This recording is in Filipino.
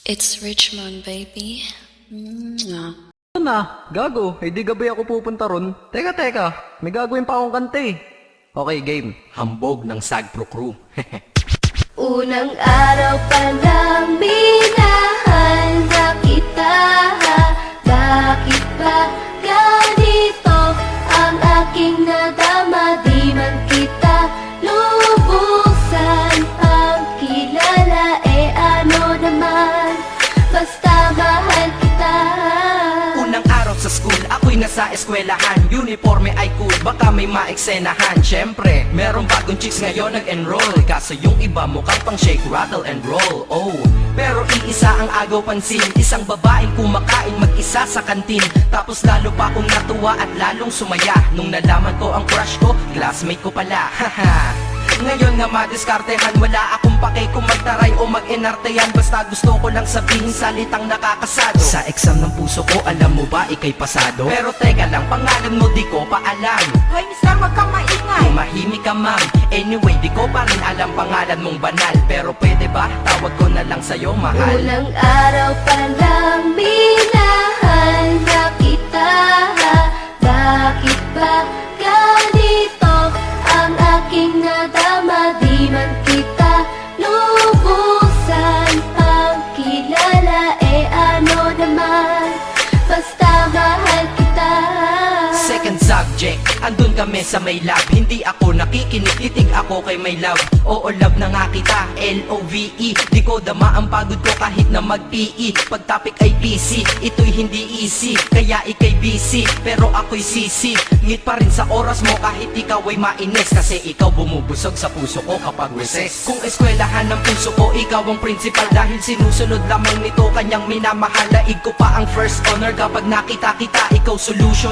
It's Richmond, baby. Ano na? Gago, di gabi ako pupunta ron. Teka, may gagawin pa akong kante. Okay, game. Hambog ng Sagpro Crew. Unang araw pa lang minahal na kita. Bakit ba ganito ang aking nadama? Di man kita lubusan ang kilala. Ano naman, basta mahal kita. Unang araw sa school, ako'y nasa eskwelahan. Uniforme ay cool, baka may maeksenahan. Syempre, merong bagong chicks ngayon nag-enroll. Kaso yung iba mukhang pang shake, rattle and roll. Oh, pero iisa ang agaw pansin. Isang babaeng kumakain mag-isa sa kantin. Tapos lalo pa akong natuwa at lalong sumaya nung nalaman ko ang crush ko, classmate ko pala. Haha. Ngayon nga madiskartehan, wala akong pake kung magtaray o mag-enartehan. Basta gusto ko lang sabihin salitang nakakasado. Sa exam ng puso ko, alam mo ba ikay pasado? Pero teka lang, pangalan mo di ko pa alam. Hoy, mister, wag kang maingay. Tumahimik ka ma'am. Anyway, di ko pa rin alam pangalan mong banal. Pero pwede ba, tawag ko na lang sa'yo mahal. Unang araw pa lang minahal na kita. Bakit ba ganito ang aking nadama? Di man kita lubusan ang kilala. Ano naman, basta mahal kita. Second subject, andun kami sa may lab. Hindi ako nakikinig, titig ako kay may love. Oo, love na nga kita, L-O-V-E. Di ko dama ang pagod ko kahit na mag-PE. Pag topic ay PC, ito'y hindi easy. Kaya ikay busy, pero ako'y sisi. Ngit pa rin sa oras mo kahit ikaw ay mainis. Kasi ikaw bumubusog sa puso ko kapag recess. Kung eskwelahan ng puso ko, ikaw ang principal. Dahil sinusunod lamang nito kanyang minamahal. Laig ko pa ang first honor kapag nakita kita, ikaw solution.